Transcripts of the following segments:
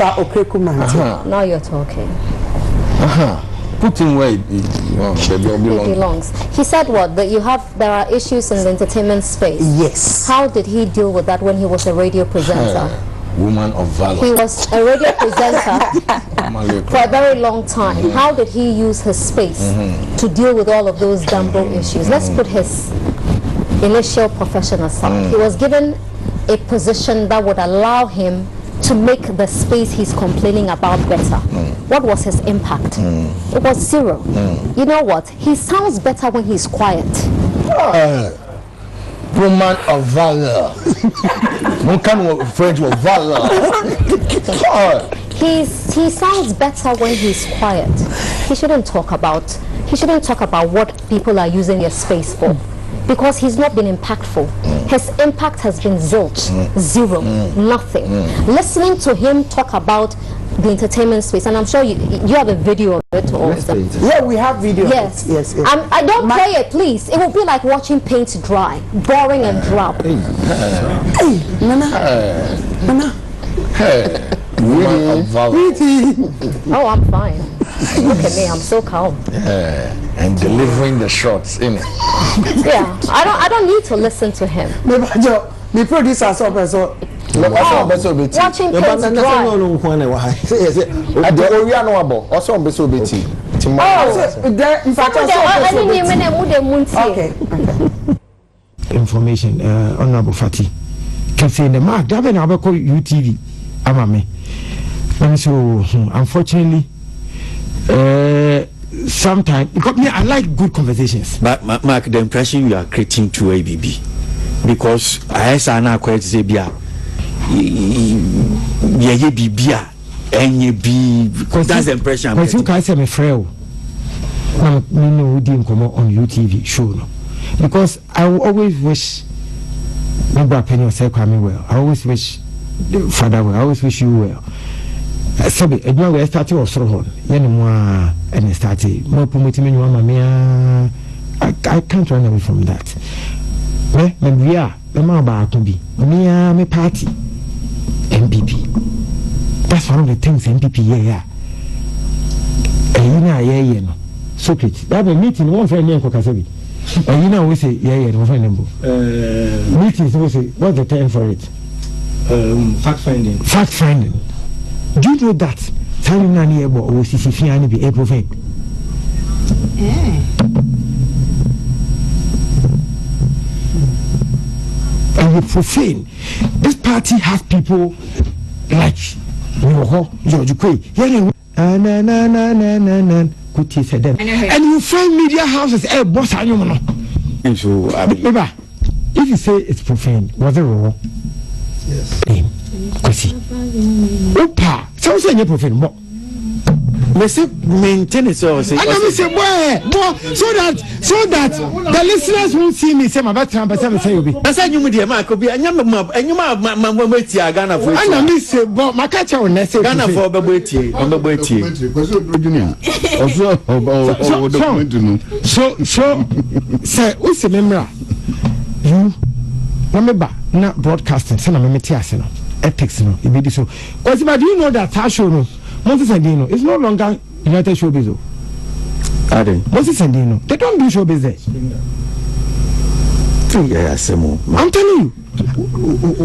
Mr. Okruku Mantey. Now you're talking. Put him where it belongs. He said what? That there are issues in the entertainment space. Yes. How did he deal with that when he was a radio presenter? Woman of valor. He was a radio presenter for a very long time. How did he use his space to deal with all of those Dumbo issues? Let's put his initial profession aside. He was given a position that would allow him to make the space he's complaining about better. What was his impact? It was zero. You know what? He sounds better when he's quiet. Woman of valor. One kind of French of valor. He sounds better when he's quiet. He shouldn't talk about what people are using his space for, because he's not been impactful. His impact has been zilch, zero, nothing. Listening to him talk about the entertainment space, and I'm sure you have a video of it also. Yeah, we have video. Yes. Yes. I don't play it, please. It will be like watching paint dry, boring and drab. Hey, Nana. Oh, I'm fine. Look at me, I'm so calm. And delivering the shots in it. Yeah, I don't need to listen to him. The producer so watching paint dry. Information, Honourable Fati. Can say the mark that when I call UTV, Amame. And so unfortunately, sometimes because me I like good conversations. But Mark, the impression you are creating to ABB, because I say na quite say bia bibia because that's the impression. But you can say me frail. I'm no didn't come on UTV show no, because I always wish my opinion say Kwame well. I always wish Father well. I always wish you well. So we started off so and started more promoting me. I can't run away from that. We are the man to be me party MPP. That's one of the things MPP yeah. Secret. That a meeting one friend named Kokasebi. And you know we say one friend meetings we say what's the term for it? Fact finding. Fact finding. Do you know that? Tell me now about OCC and be April 5th. And you profane. This party has people like George Quay. And you find media houses boss if you say it's profane, was it wrong? Yes. Opa, so say you profane, but maintain it so say. And I say boy, so that the listeners won't see me say my bad time, but say you be. I said you media man could be and you wait here Ghana for. And I say but my catcher on say Ghana for Babeti, on Babeti. So say what's the member? You remember not broadcasting, send a metias no ethics no it be so. Because do you know that our show no Moses and Dino it's no longer United Showbiz. Are they? Moses and Dino they don't do showbiz there. I'm telling you.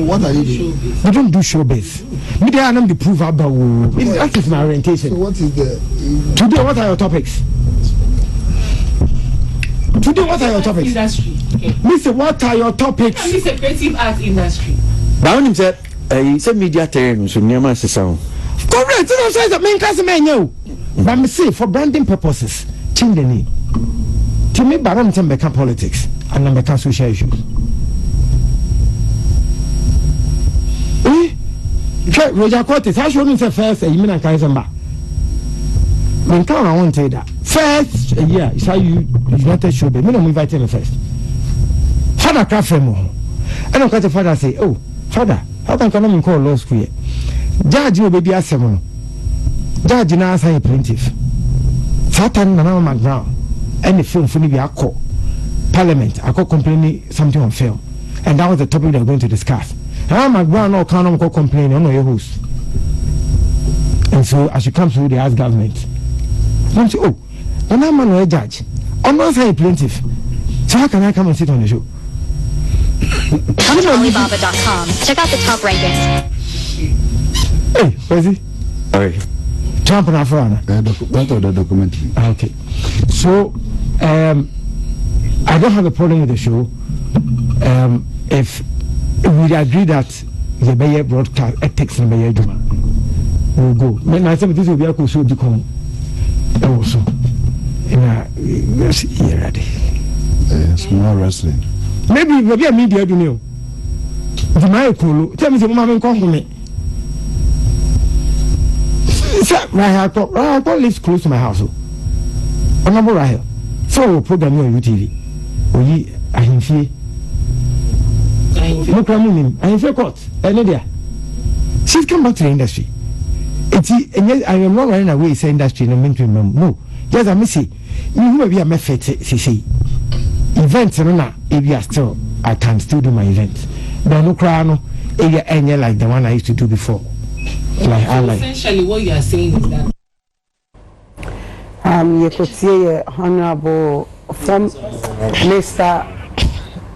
What are you doing? They don't do showbiz. Me they are not the proof about that is my orientation. So what is the today what are your topics? Today, what are your topics? Industry. Okay. Mister, what are your topics? This is a creative arts industry. Now, when said, it's a media term, so near my sound. Correct. You know, so the main customer, you. But me say for branding purposes, change the name. To me, Baron Becca politics and Becca social issues. Roger Cortes, I show me the first, you mean I can't back. I won't say that. First, yeah, it's how you United Showbiz. Me don't invite him first. Father Cafe more. I don't catch the father say, oh, father, how can I call law school yet? Judge will be a seven. Judge now say a plaintiff. Satan and my ground. And the film for me be a call. Parliament, I call complaining something on film. And that was the topic they're going to discuss. And my ground no can complaining on your host. And so as you come through, they ask government. I'm say, oh, and I'm a judge. I'm not a plaintiff. So how can I come and sit on the show? Come to Alibaba.com. Check out the top rankings. Hey, where's he? Sorry. Jump on our phone. Part of the documentary. Okay. So, I don't have a problem with the show. If we agree that the Bayer broadcast ethics and Bayer Juma will go. When I said this will be a cool show to come. Also, Small wrestling. maybe a media do know. The my cool. Tell me the moment come for me. Rahel lives close to my house. Honourable Rahel. So program on UTV. We are in fear. No problem. I feel caught. She's come back to the industry. I am not running away. Say industry. No. Just a missy. You may be a method. Say events. No, if still, I can still do my events. But no crown. Area any like the one I used to do before. Like I like. Essentially, what you are saying is that. You could see Honourable from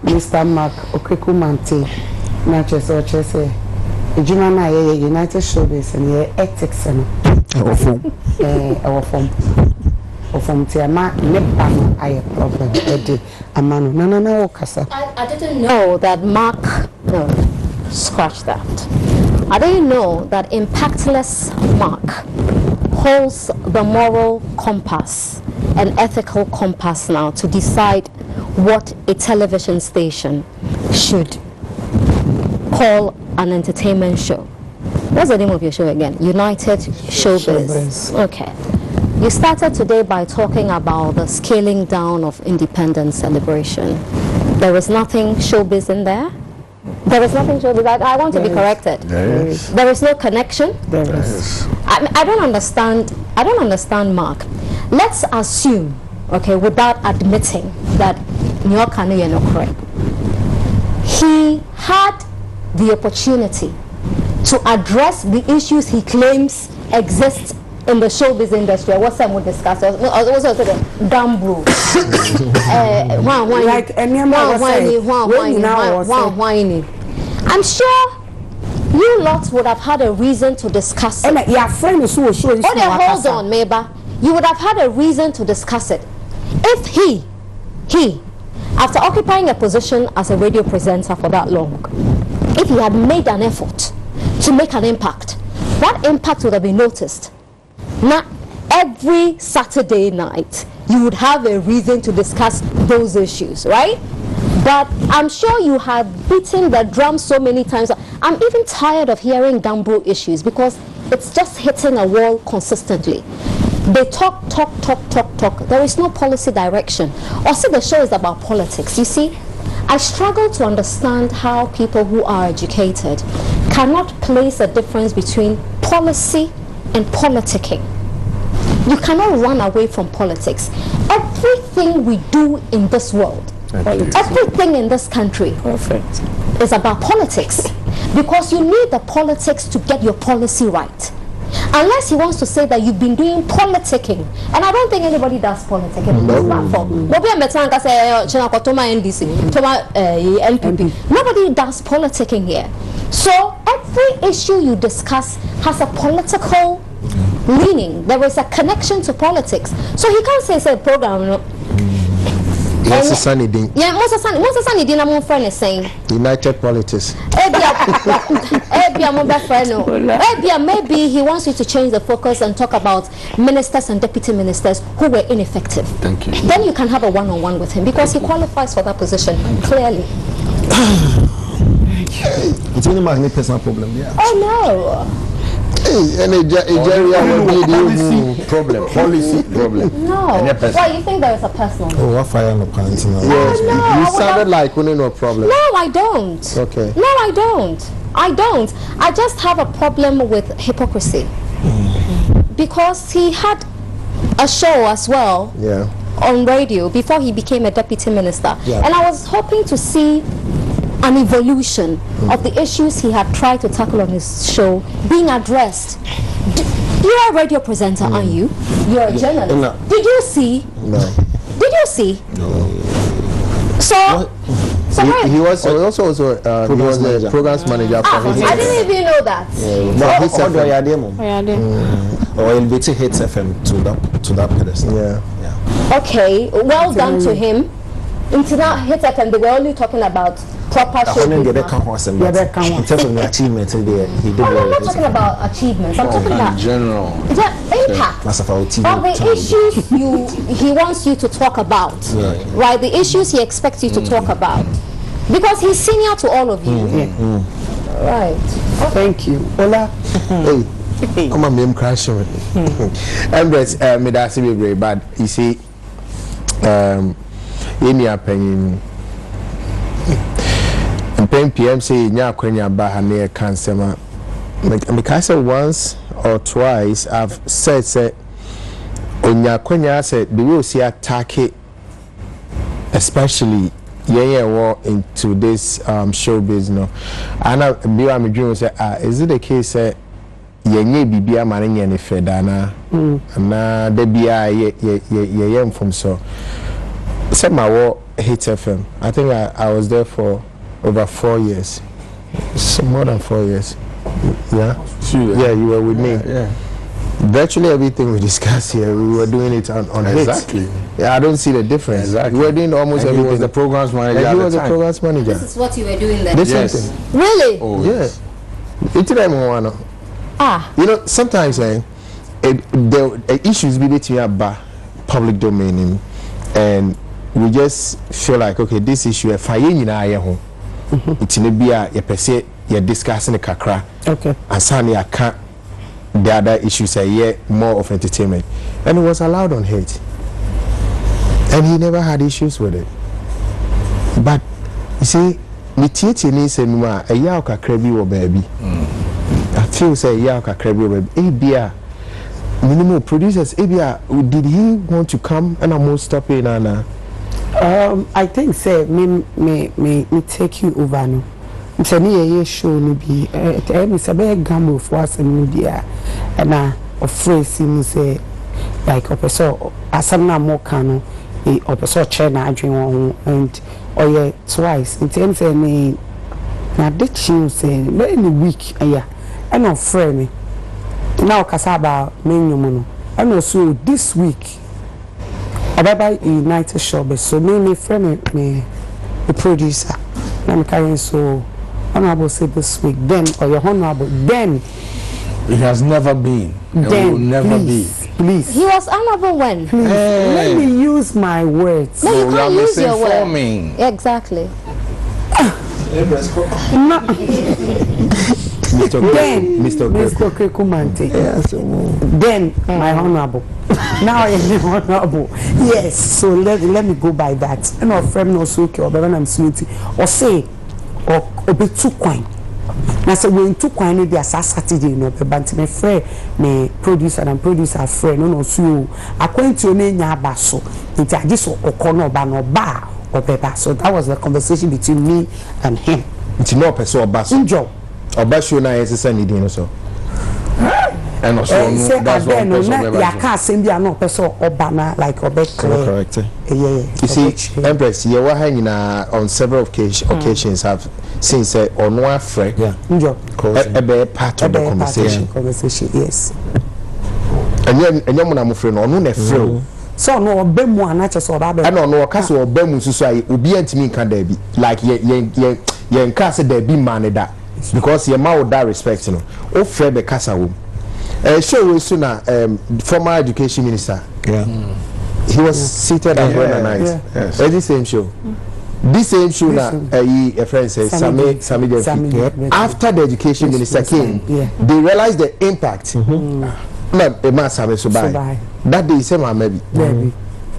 Mr. Mark Okruku Mantey, Natchez or Chese, Ejuma United Showbiz and your ethics and our form Tiama, Nepama, I a problem, Eddie, a man, no, Casa. I didn't know that Mark, no, scratch that. I didn't know that impactless Mark holds the moral compass and ethical compass now to decide what a television station should call an entertainment show. What's the name of your show again? United Showbiz. Okay. You started today by talking about the scaling down of independence celebration. There is nothing showbiz in there? There is nothing showbiz. I want to be corrected. There is. There is no connection? There is. I don't understand, Mark. Let's assume, okay, without admitting that Nii Okai no correct. He had the opportunity to address the issues he claims exist in the showbiz industry. What some would discuss. Also the gambro. I'm sure you lots would have had a reason to discuss it. Your friend is so sure. Hold on, Meba. You would have had a reason to discuss it if he, after occupying a position as a radio presenter for that long, if he had made an effort to make an impact, that impact would have been noticed. Now, every Saturday night, you would have a reason to discuss those issues, right? But I'm sure you have beaten the drum so many times. I'm even tired of hearing Gambo issues because it's just hitting a wall consistently. They talk. There is no policy direction. Or say the show is about politics. You see, I struggle to understand how people who are educated cannot place a difference between policy and politicking. You cannot run away from politics. Everything we do in this world, everything in this country is about politics. Because you need the politics to get your policy right. Unless he wants to say that you've been doing politicking. And I don't think anybody does politicking on this platform. Nobody does politicking here. So every issue you discuss has a political leaning. There is a connection to politics. So he can't say it's a program. Most sunny day. Yeah, most sunny day. My friend is saying United Politics. Maybe he wants you to change the focus and talk about ministers and deputy ministers who were ineffective. Thank you. Then you can have a one-on-one with him because he qualifies for that position clearly. It's only my personal problem. Yeah. Oh no. Policy problem. No. Well, you think there is a personal? Oh, I fire no pants now. Yes, you sounded like we no problem. No, I don't. Okay. No, I don't. I just have a problem with hypocrisy. Because he had a show as well. Yeah. On radio before he became a deputy minister. Yeah. And I was hoping to see an evolution of the issues he had tried to tackle on his show being addressed. You're a radio presenter, aren't you? You're a journalist. No. Did you see? No. Did you see? No. So He was also he was the programs manager for Hits I didn't even know that. Hits FM. Or elevating Hits FM to that pedestal. Yeah. Okay, well done to him. Until now, Hits FM, they were only talking about proper show. In terms of the achievements, he did. I'm not talking about achievements. I'm talking about general impact. But the issues he wants you to talk about, right? The issues he expects you to talk about, because he's senior to all of you. Right. Thank you. Ola. Hey, I'm a meme crashing. Embrace me that's very bad. You see, in your opinion. PM say nya kwenya Baah near cancer. Because once or twice I've said onya kwenya said the way see attack it, especially war into this showbiz no. And I be am dream say is it the case that yenye bibia mane nye ne fedana na de bia ye from so say my war Hits FM. I think I was there for over 4 years, so more than 4 years. Yeah, sure. Yeah, you were with me. Yeah. Virtually everything we discuss here, we were doing it on exactly. Hits. Yeah, I don't see the difference. Exactly. We were doing almost everything. He was the programs manager. And he was the programs manager. This is what you were doing then. The same Yes. thing. Really? Oh, Yeah. You know, sometimes the issues be between about public domain and we just feel like okay, this issue if I home. It's in a you're discussing the kakra. Okay. And suddenly I can't the other issues are more of entertainment. And it was allowed on Hits. And he never had issues with it. But you see, me teach needs a yaw kakra bi wo baby. I feel say yaw kakra bi wo baby. Ebia minimal producers ebia did he want to come and almost stop in and I think say me take you over no. Say me show no be me say be gamble for us no dia na ofresi me say like opeso asam na mo kan no opeso che na adwen won and oye twice in terms say me na de chi say in the week yeah and on friend me now kasaba me nyumo no and also this week Ababa United Showbiz. So me friend me the producer. I'm carrying so Honourable say this week. Then or your Honourable then. It has never been. Then it will never please, be. Please. He was honourable when. Please let me use my words. No, you can't use your misinforming. word. Exactly. Mr. Okruku Mantey. Then my Honourable. Now I am the Honourable. Yes. So let me go by that. And our friend no so okay or better I'm sweetie. Or say or be too coin. Now say we too coin no be Saturday no be but my friend me producer and producer friend no so according no nya abaso. Nti age so okono ba no ba or so that was the conversation between me and him. Nti no person obaso. Enjoy. Obaso na yesesa ni din so. And also that's what ya can't send you no person obana like obe clear. Correct. Yeah. You see, Empress, you were hanging on several occasions have since say on one friend. Yeah. Enjoy. A part of the conversation. Yes. And you're my friend or no friend. So no bemu anache so ba be. I don't know case or bemu so I obi antimi kan da bi like ye nka se da bi man da because ye ma with that respect no o frɛ be kasa wo show we soon former education minister. Yeah. He was seated at one night. Yes. This same show. This same show na a friend says Sami after the education minister came, they realized the impact. Not a man Sami Subai. That day, same maybe.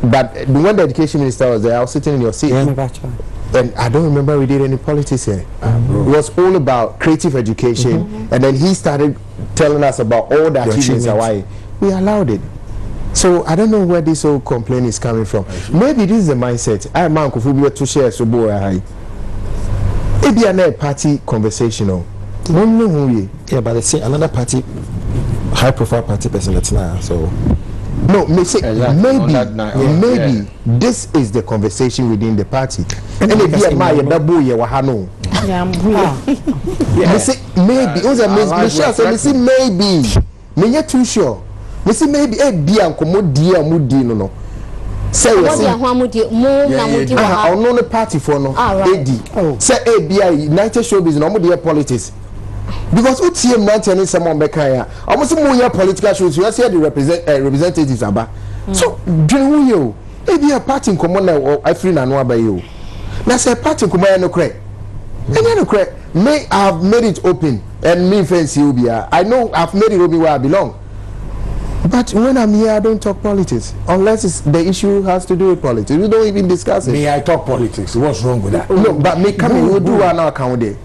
But when the education minister was there, I was sitting in your seat. And I don't remember we did any politics here. It was all about creative education. And then he started telling us about all the achievements in Hawaii. We allowed it. So I don't know where this whole complaint is coming from. Maybe this is the mindset. I am to share so boy. Maybe a party conversational. Yeah, but they say another party high profile party person that's now. So no, maybe this is the conversation within the party. And if you my double you wahano. Maybe maybe me not too sure. Me say maybe be ankomo dia mudi no. Say we say no the party for no edi. Say be United Showbiz no mo dey politics. Because UTM 19 someone Becca, almost more political shows. You see the representatives aba. So during you, maybe a party in common or I feel na no by you. Now say party in common no correct. And no correct. May I have made it open and me fancy you be. I know I've made it open where I belong. But when I'm here, I don't talk politics unless the issue has to do with politics. We don't even discuss it. May I talk politics? What's wrong with that? No, but me coming, we'll do one account there.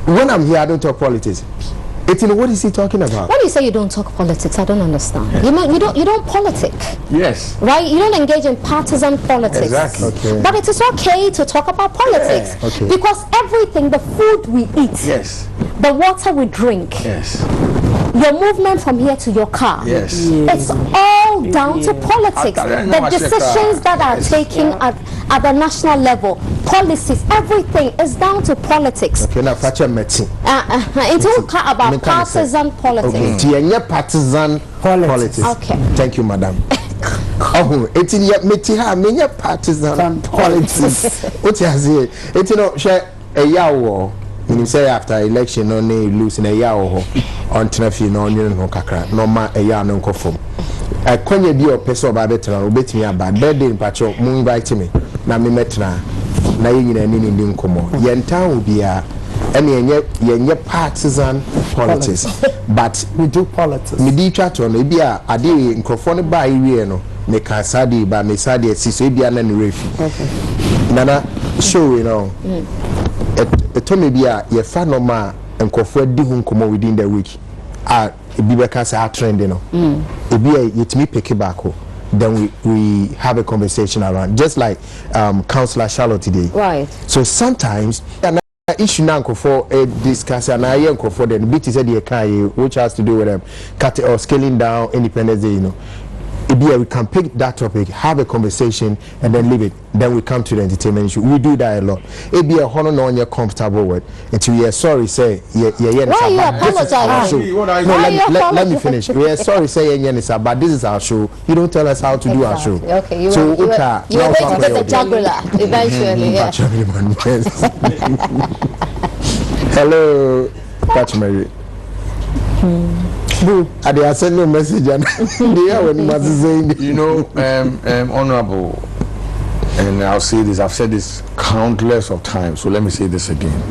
When I'm here, I don't talk politics. What is he talking about? When you say you don't talk politics, I don't understand. You don't politic. Yes. Right? You don't engage in partisan politics. Exactly. Okay. But it is okay to talk about politics. Yeah. Okay. Because everything, the food we eat, Yes. the water we drink, Yes. your movement from here to your car, Yes. it's all down to politics. The decisions that are taken at the national level, policies, everything is down to politics. Okay, now Facha Meti. It's all about partisan politics. Okay, partisan politics. Okay. Thank you, madam. Oh, it's in your metiha, partisan politics. What you say? It's no share a yaw. You say after election, no name losing a yaw on Tenafi, no no kakra, no ma a yaw no conform. I can't be a person about it, or bet me about dead in patcho, moon invite me. Na me metra, na yin and in Komo. Yen town will be a any partisan politics. But we do politics. Me di chato no be a ade nkrofo ne ba ire no me ka sadi ba me sadi esi so bia na ne refi. Okay. Nana show you know. It told me be a ye fa no ma nkrofo di hu nkomo within the week. Ebi be ka say trend no. Ebi a yetimi pick back ho. Then we have a conversation around, just like Councillor Charlotte today. Right. So sometimes issue now for a discussion and I for the BT said the which has to do with cut or scaling down independence day, you know. We can pick that topic, have a conversation, and then leave it. Then we come to the entertainment issue. We do that a lot. It be a honor no one you're comfortable with. Until we are sorry, say why are you apologizing? Let me finish. We are sorry, say but this is our show. You don't tell us how to do our show. Okay, you're going to get the jugular eventually. Hello, Catch Mary. I send no message and you know, Honourable, and I'll say this, I've said this countless of times, so let me say this again.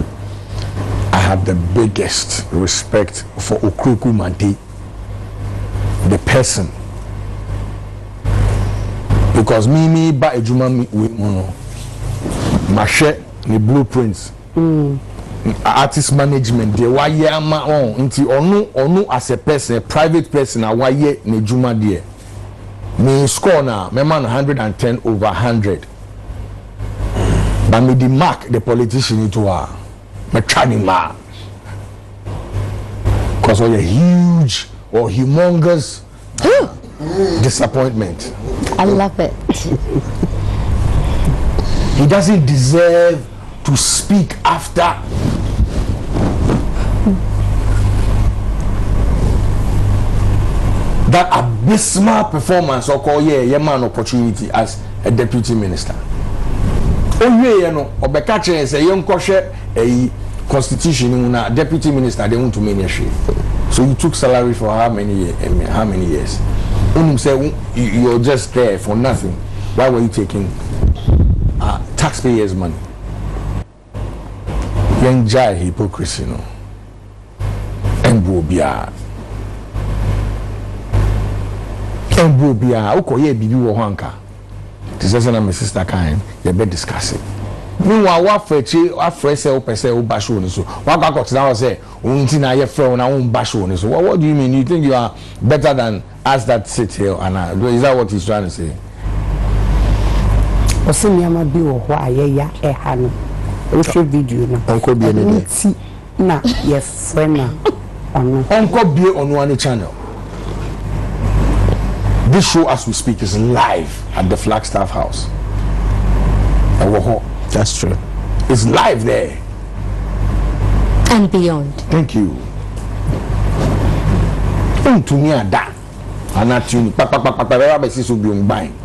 I have the biggest respect for Okruku Mantey, the person, because me ba ejuma we mono mashe ni blueprints. Artist management de why ama on nti onu as a person, a private person, why ye ne juma de me score na me man 110 over 100, but me the mark the politician into me trying ma because of a huge or humongous disappointment. I love it. He doesn't deserve to speak after that abysmal performance or call man opportunity as a deputy minister. Obeka say young koshe a constitution na deputy minister they want to manage. So you took salary for how many years? Say you're just there for nothing. Why were you taking taxpayers' money? Young jai hypocrisy no. Embobia. Okoye bibi wo hanka. This is my sister kind. You better discuss it. Meanwhile, what for say opese o basho ni so. What got now say unti na ye friend na un basho ni so. What do you mean? You think you are better than us that sit here and is that what he's trying to say? Osimiama bi wo ho ayeya eha no. Which video na? Uncle be na yes friend na. Uncle be on one channel. This show, as we speak, is live at the Flagstaff House. That's true. It's live there. And beyond. Thank you. To me, that. And not you. Papa, so be on buying.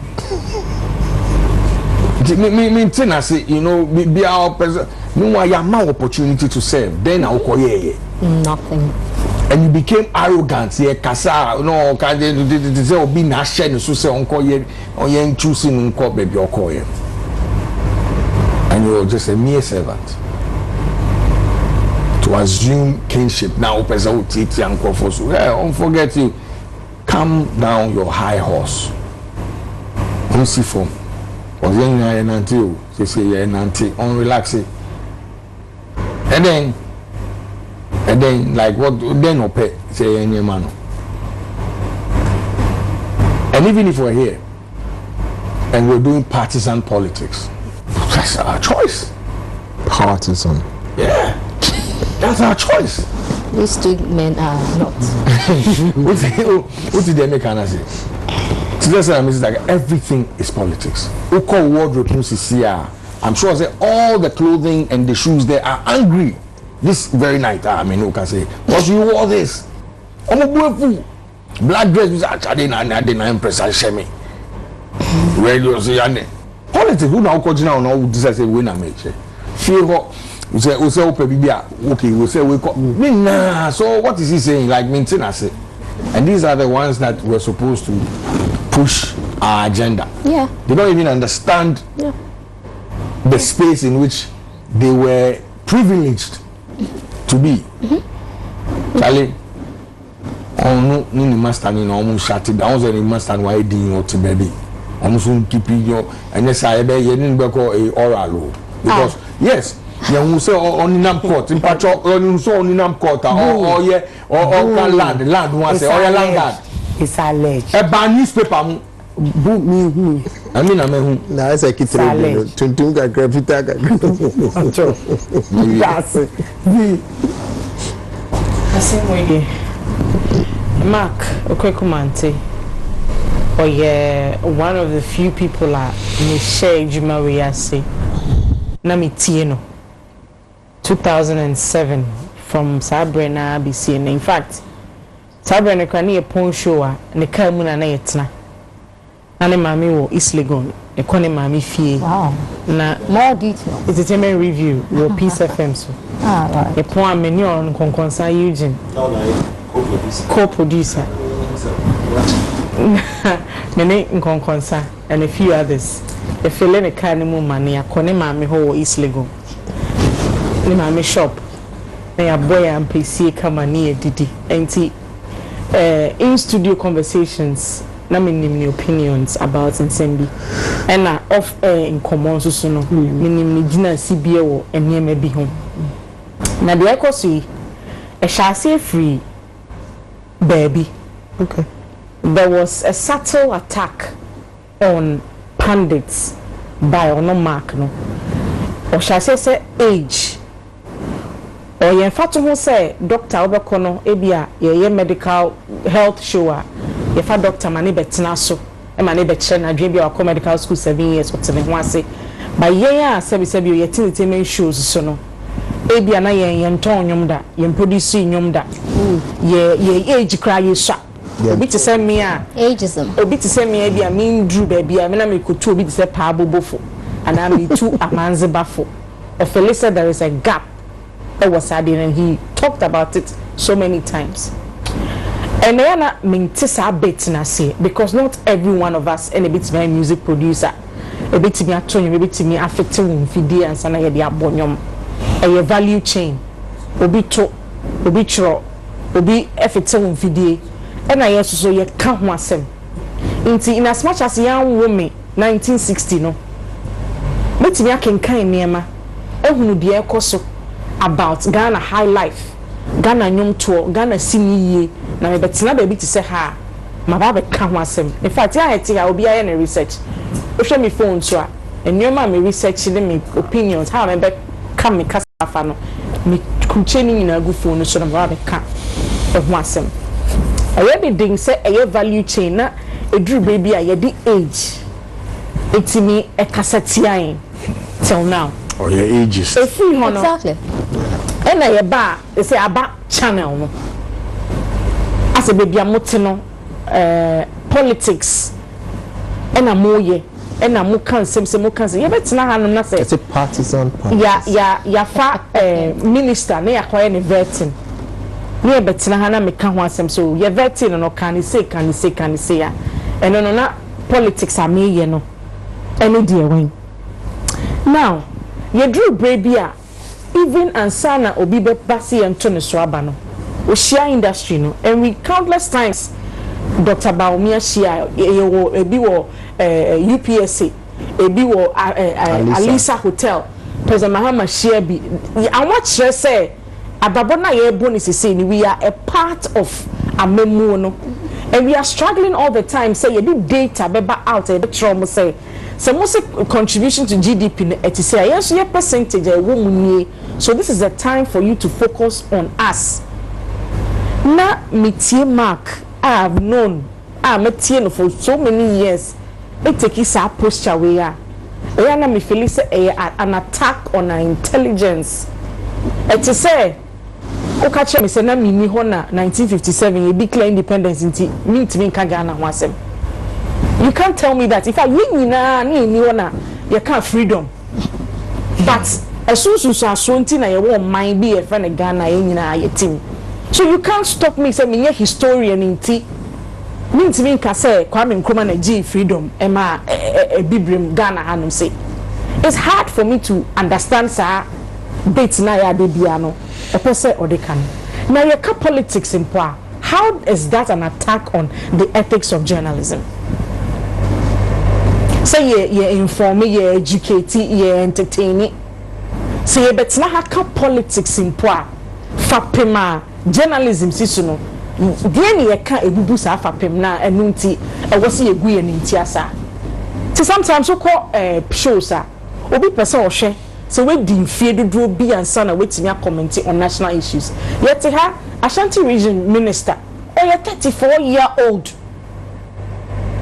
I say, you know, be our president. No, I have my opportunity to serve. Then I'll call you. Nothing. And you became arrogant. Yeah, Kasa, no, can they say, be Nashen, so say, Uncle, or you choosing Uncle, baby, or call you. And you're just a mere servant. To assume kinship now, President Titi and Kofosu. Yeah, don't forget you. Calm down your high horse. Don't see for. Or then until they say you're nanti on relax it. And then like what then or pay say any man. And even if we're here and we're doing partisan politics, that's our choice. Partisan. Yeah. That's our choice. These two men are not. What did they make an say? So that's what I mean. Like everything is politics. Oko wardrobe, I'm sure say all the clothing and the shoes there are angry this very night. I mean, who can say, because you wore this? I'm a boy. Black dress was actually not impress. I shame me. Radio say, politics. Who now coach now? Now this I say winner make. Feel what? We say okay. We say we call. Nah. So what is he saying? Like maintenance. And these are the ones that we're supposed to push our agenda. Yeah. They don't even understand the space in which they were privileged to be. Charlie, no, Nini master, no, almost shut it down. The master, why did you to baby? Almost keeping your and yes, I didn't go a oral because yes. Yeah, we say on Nam court, in Pacho, on Nam court, or land once, or land. It's alleged. A ban newspaper. Book me. I mean, now it's a kid to gravita. That's it. The same way. Mark Okruku Mantey. Oh yeah, one of the few people are Michelle Jumawiyase. Nami Tieno. 2007 from Sabrina BC. And in fact, Sabrina Krani a pon show and the Kamuna Nayetna. And the mammy wo East Legon, a Kone Mammy Fee. Wow. Na more details. Entertainment review, your piece FM. So. Right. A poem menu on Kuami Eugene. Co-producer. Many Nkonkonsa and a few others. The feeling a carnival money, a Kone Mammy ho East Legon. My shop, they are boy and PC come near Didi. And in studio conversations, na minimum opinions about Nsembi, and off in common so no minimum Gina CBO and near maybe home. Now the echo see a chassis free baby. Okay. There was a subtle attack on pundits by Ono Mark no. Or shall I say age. Or yen fatu ho say doctor obekono ebia ye medical health show a ye fa doctor mane betina so e mane be kire na dwe bia wa medical school 7 years what ne ho ase ba yen a sebi ye tinitime shows so no ebia na yen ton nyom da yen produce nyom da ye age cry ye sha obi ti say me a ageism obi ti say me ebia me ndru ba bia me na me kotu obi ti say pa bobofo and I me too amanze bafo Ofele said there is a gap. Was added, and he talked about it so many times. And I na mintisa bit na say because not every one of us and a bit my music producer, a bit me attorney, a bit me affecting fidi and sana ye dia bonyom. A value chain, obi to, obi chro, obi affecting fidi, and I also so ye can't wasem. In as much as young woman 1960 no, but me can kind nema, ehunu dia ekoso. About Ghana high life, Ghana nyom tour, Ghana sini na me betina baby to say ha, my baba can wasem. In fact, I will be any research. Show me phone so and your man me research me opinions, how I be come me kasafano, me kucheni in a good phone so na baba can of wasem. Already ding say a value chain na edru baby a yedi age etimi ekasatian till now or your ages free hono exactly and na ba they say aba channel no as a baby amote no politics and a moye and a mukan sem mukan ye betina hanom na say it's a partisan party ya fa minister na yakwa ne vetting ye betina hana meka ho asem so ye vetting no kan say ya eno no na politics ameye no eno de wen now ye drew baby a even ansana obi be basi ento ne so aba no o share industry no and we countless times Dr. Baumia share ebi wo UPSC ebi wo Alisa Hotel President Mahama share bi I want to say ababona ye bonus say we are a part of amemu no and we are struggling all the time say you do data beba out e trauma say so most contribution to GDP no et say yes your percentage e wo munye so this is the time for you to focus on us na metie mark I have known metie no for so many years it take his posture we are na me feel say an attack on our intelligence et say o ka che me say na mini ho na 1957 you declare independence inti me ka Ghana ho asem you can't tell me that if I nyina ni ho na you can't freedom but asusu so asonti na ye wo mind be e friend Ghana ye nyina ye team so you can't stop me say me historian inti me ka say Kwame Nkrumah na G freedom ema bibrim Ghana hanum say it's hard for me to understand sir date na ya de bia no e pese odekan now your politics in power how is that an attack on the ethics of journalism say you inform you educate you entertain say you bet na ka politics in power fapema journalism sisu no die ne yeka ebubu sa fapem na enu nti e wose yegu ye nti asa ti sometimes so call shows obi person ohwe so we di mfie dodo bi ansa na wetimi comment on national issues yet ha Ashanti region minister o ye 34-year-old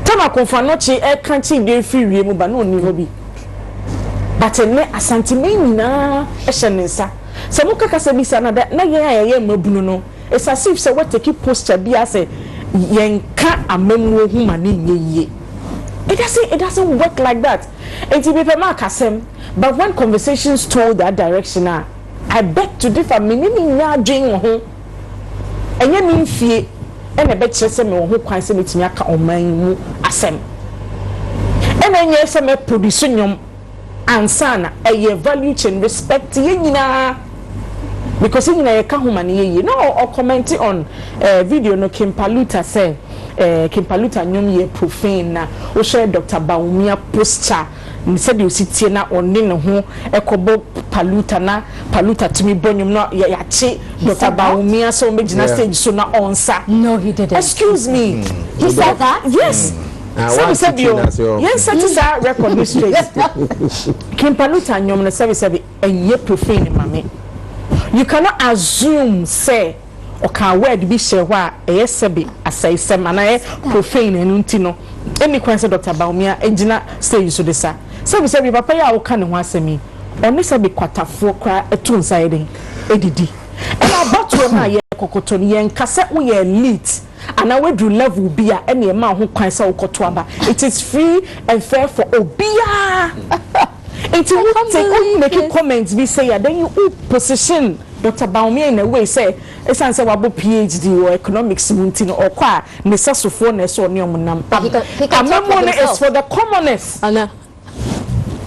tama konfanochi e kanchi dey free wie mu ba no ni ho bi but ne Asante menina e hyenensa so muka kasa bisa na na ye mabunu no it's as if say what take posture bi as yenka amemwo hu mane nyeye it doesn't work like that and to be mark asem but when conversations told that direction I beg to differ minimi nya dwen ho enye mi mfie ene be kire se me ho kwan se metimi aka oman mu asem ene enye se me produce nyom ansana eye value chain respect ye nyina because you know you know or commenting on video no Kimpaluta say Kimpaluta nyom ye profane na o share Dr. Baumia posture ni said you sit na oni ne ho ekobo paluta timi bonyum no ya che Dr. Baumia so megina stage so na onsa no he didn't excuse me he said that yes so said you yes that is our record straight Kimpaluta nyom no say enye profane mame you cannot assume say oka word bi share wa eyesebe asai mana profane enu no eni kwan say Dr. Baumia engina stage so desa say papa ya wo kan ho asemi oni say be kwatafo kra etu nside den edidi and about na ye kokoto ni yen kase wo ye elite and I do level bia eni e ma ho kwan say wo koto aba it is free and fair for obia it will take make comments be say then you position Dr. Baumia in a way say esan say wabo PhD or economics munti or kwa necessary na so oni omunam amemo is for the commoners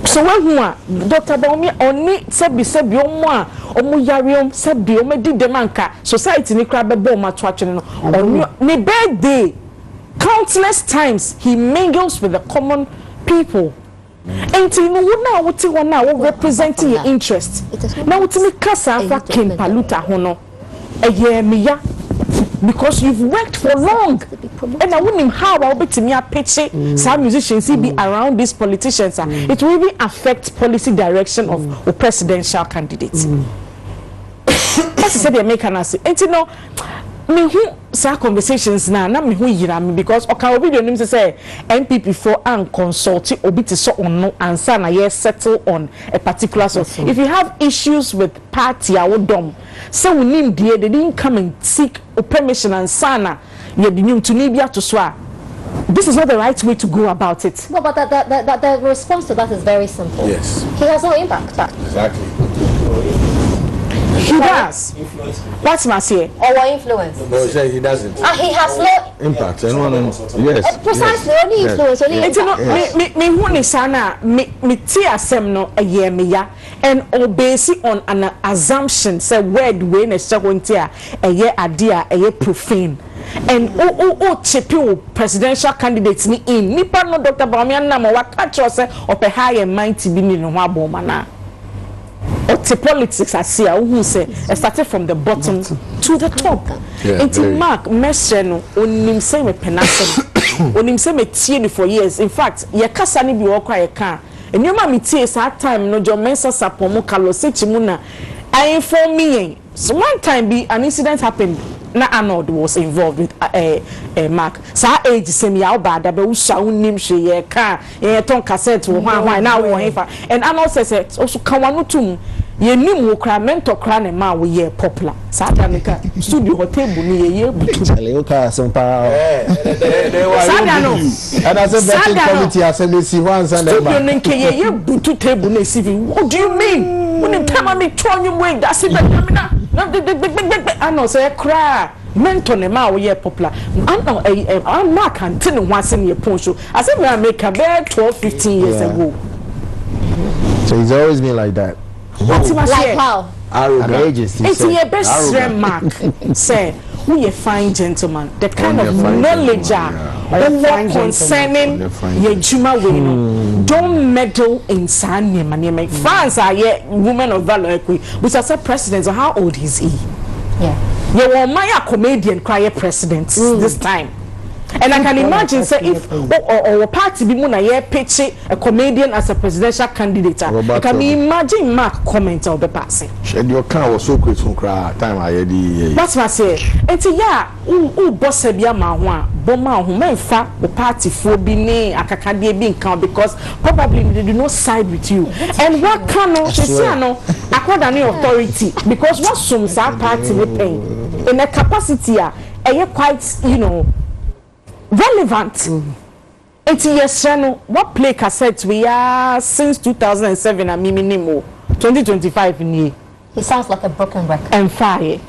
so when Dr. Baumia oni sebi omo a omo yariom sebi omo di demanka society ni kra bebo ma to atwene no oni ne birthday countless times he mingles with the common people. And you know what you want now representing your interest. Now what me kasa fa Kimpaluta hono. Miya because you've worked for long. And I wouldn't how I'll be to me a pitch some musicians be around these politicians. It will really affect policy direction of presidential candidates. That's said they make an answer. And you know me who sa conversations na me who yira me because oka obi do nim say MPP for and consult obi ti so on no answer na ye settle on a particular so if you have issues with party awodom say we nim they didn't come and seek permission and sana ye di nim to libya to so this is not the right way to go about it. No, but the response to that is very simple. Yes. He has no impact. Exactly. He does. What's my say? Or influence? No, he doesn't. He has no impact. Yes. Precisely, yes. only influence, only impact. Me who ni sana me ti asem no eye me ya and based on an assumption say word we na second a eye ade a profane. And chipi presidential candidates ni in nipa no Dr. Bawumia na mo waka cho say ope high and mighty bi ni no aboma na the politics I see who say started from the bottom to the top. Until Mark Mercy no onim say me penasem onim say me tie for years. In fact ye kasa ni bi wo kwa ye ka enyoma me tie sa time no jo mensa sapomo kalo sechimu na I inform me. So one time an incident happened. Na Arnold was involved with Mark. Sa age same ya bad da be usha unim hwe ye ka ye ton cassette wo hwan na wo hefa and Arnold says also kan wanu tum ye nim wo kra mentor kra ne ma wo ye popular sa da ne ka studio hotel bu ni ye butu chale o ka so pa sa da no and as a vetting committee assembly si wan san da studio ne ke ye butu table na CV. What do you mean when time me try you way that's it na I know say cry mentor ne ma we popular I'm not continue once in your phone show I said we make about 12-15 years ago. So he's always been like that. What's my like how it's your best friend Mark say who you fine gentleman the kind of knowledge concerning your juma way no don't meddle in sanye man fans are ye women of valor which are president. So how old is he? Yeah, you were my comedian cry president this time. And I can imagine say if or party be muna ye pitch a comedian as a presidential candidate. I can imagine Mark comment or be passing. Your car was so quick from cry time I had. That's what I say. And yeah, boss bia ma ho a boma ho menfa the party for bi ne akakade bi nkan because probably they do not side with you. And what can no she say no according to authority because what some party we pay in a capacity quite relevant. It's yes, what play cassette we are since 2007 and minimum 2025 in year. He sounds like a broken record. And fire.